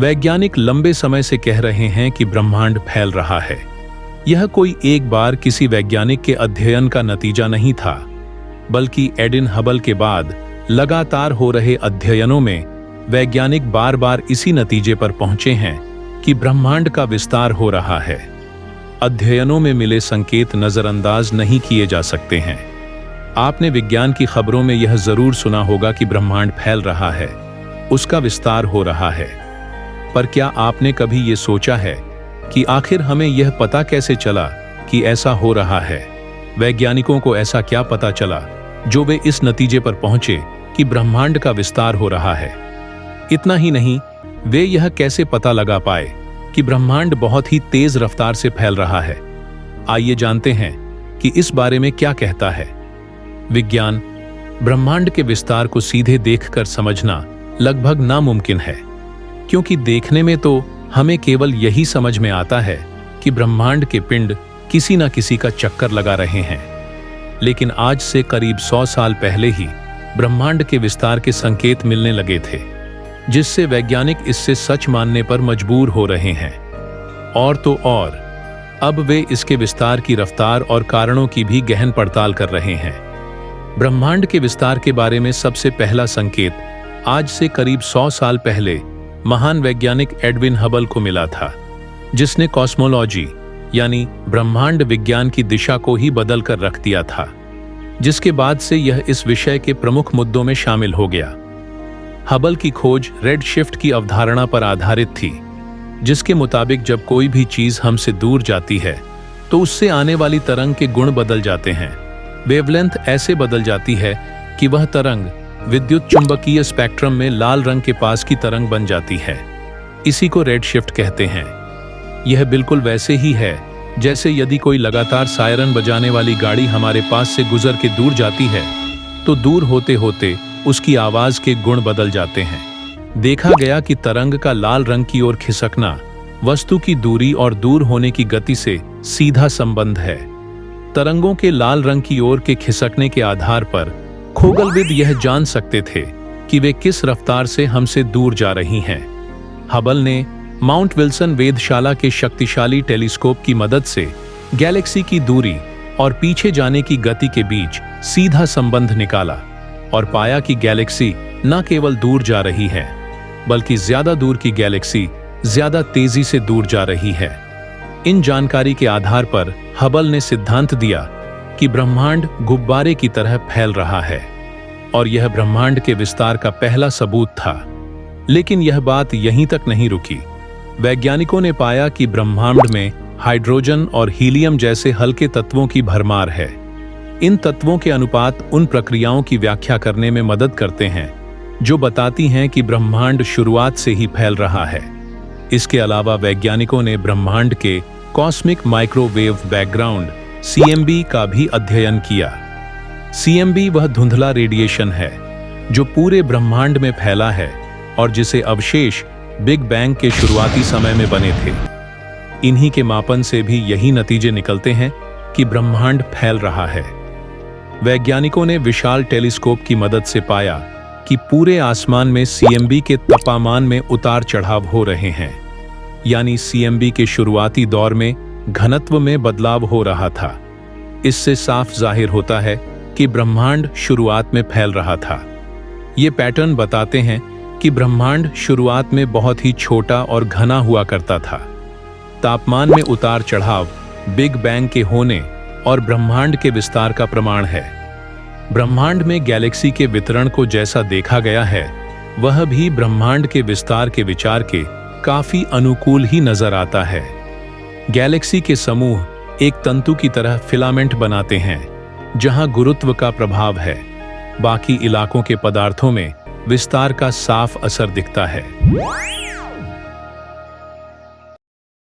वैज्ञानिक लंबे समय से कह रहे हैं कि ब्रह्मांड फैल रहा है। यह कोई एक बार किसी वैज्ञानिक के अध्ययन का नतीजा नहीं था, बल्कि एडिन हबल के बाद लगातार हो रहे अध्ययनों में वैज्ञानिक बार बार इसी नतीजे पर पहुंचे हैं कि ब्रह्मांड का विस्तार हो रहा है। अध्ययनों में मिले संकेत नजरअंदाज नहीं किए जा सकते हैं। आपने विज्ञान की खबरों में यह जरूर सुना होगा कि ब्रह्मांड फैल रहा है, उसका विस्तार हो रहा है। पर क्या आपने कभी ये सोचा है कि आखिर हमें यह पता कैसे चला कि ऐसा हो रहा है? वैज्ञानिकों को ऐसा क्या पता चला जो वे इस नतीजे पर पहुंचे कि ब्रह्मांड का विस्तार हो रहा है? इतना ही नहीं, वे यह कैसे पता लगा पाए कि ब्रह्मांड बहुत ही तेज रफ्तार से फैल रहा है? आइए जानते हैं कि इस बारे में क्या कहता है विज्ञान। ब्रह्मांड के विस्तार को सीधे देखकर समझना लगभग नामुमकिन है, क्योंकि देखने में तो हमें केवल यही समझ में आता है कि ब्रह्मांड के पिंड किसी न किसी का चक्कर लगा रहे हैं। लेकिन आज से करीब 100 साल पहले ही ब्रह्मांड के विस्तार के संकेत मिलने लगे थे, जिससे वैज्ञानिक इससे सच मानने पर मजबूर हो रहे हैं। और तो और अब वे इसके विस्तार की रफ्तार और कारणों की भी गहन पड़ताल कर रहे हैं। ब्रह्मांड के विस्तार के बारे में सबसे पहला संकेत आज से करीब 100 साल पहले महान वैज्ञानिक एडविन हबल को मिला था, जिसने कॉस्मोलॉजी यानी ब्रह्मांड विज्ञान की दिशा को ही बदल कर रख दिया था, जिसके बाद से यह इस विषय के प्रमुख मुद्दों में शामिल हो गया। हबल की खोज रेड शिफ्ट की अवधारणा पर आधारित थी, जिसके मुताबिक जब कोई भी चीज हमसे दूर जाती है तो उससे आने वाली तरंग के गुण बदल जाते हैं। वेवलेंथ ऐसे बदल जाती है कि वह तरंग विद्युत चुंबकीय स्पेक्ट्रम में लाल रंग के पास की तरंग बन जाती है। इसी को रेड शिफ्ट कहते हैं। यह बिल्कुल वैसे ही है जैसे यदि कोई लगातार सायरन बजाने वाली गाड़ी हमारे पास से गुजर के दूर जाती है तो दूर होते होते उसकी आवाज के गुण बदल जाते हैं। देखा गया कि तरंग का लाल रंग की ओर खिसकना वस्तु की दूरी और दूर होने की गति से सीधा संबंध है। तरंगों के लाल रंग की ओर के खिसकने के आधार पर खगोलविद यह जान सकते थे कि वे किस रफ्तार से हमसे दूर जा रही हैं। हबल ने माउंट विल्सन वेधशाला के शक्तिशाली टेलीस्कोप की मदद से गैलेक्सी की दूरी और पीछे जाने की गति के बीच सीधा संबंध निकाला और पाया कि गैलेक्सी न केवल दूर जा रही है, बल्कि ज्यादा दूर की गैलेक्सी ज्यादा तेजी से दूर जा रही है। इन जानकारी के आधार पर हबल ने सिद्धांत दिया कि ब्रह्मांड गुब्बारे की तरह फैल रहा है, और यह ब्रह्मांड के विस्तार का पहला सबूत था। लेकिन यह बात यहीं तक नहीं रुकी। वैज्ञानिकों ने पाया कि ब्रह्मांड में हाइड्रोजन और हीलियम जैसे हल्के तत्वों की भरमार है। इन तत्वों के अनुपात उन प्रक्रियाओं की व्याख्या करने में मदद करते हैं जो बताती हैं कि ब्रह्मांड शुरुआत से ही फैल रहा है। इसके अलावा वैज्ञानिकों ने ब्रह्मांड के कॉस्मिक माइक्रोवेव बैकग्राउंड CMB का भी अध्ययन किया। CMB वह धुंधला रेडिएशन है जो पूरे ब्रह्मांड में फैला है और जिसे अवशेष बिग बैंग के शुरुआती समय में बने थे। इन्हीं के मापन से भी यही नतीजे निकलते हैं कि ब्रह्मांड फैल रहा है। वैज्ञानिकों ने विशाल टेलीस्कोप की मदद से पाया कि पूरे आसमान में CMB के तापमान में उतार चढ़ाव हो रहे हैं, यानी CMB के शुरुआती दौर में घनत्व में बदलाव हो रहा था। इससे साफ जाहिर होता है कि ब्रह्मांड शुरुआत में फैल रहा था। ये पैटर्न बताते हैं कि ब्रह्मांड शुरुआत में बहुत ही छोटा और घना हुआ करता था। तापमान में उतार चढ़ाव बिग बैंग के होने और ब्रह्मांड के विस्तार का प्रमाण है। ब्रह्मांड में गैलेक्सी के वितरण को जैसा देखा गया है, वह भी ब्रह्मांड के विस्तार के विचार के काफी अनुकूल ही नजर आता है। गैलेक्सी के समूह एक तंतु की तरह फिलामेंट बनाते हैं, जहां गुरुत्व का प्रभाव है। बाकी इलाकों के पदार्थों में विस्तार का साफ असर दिखता है।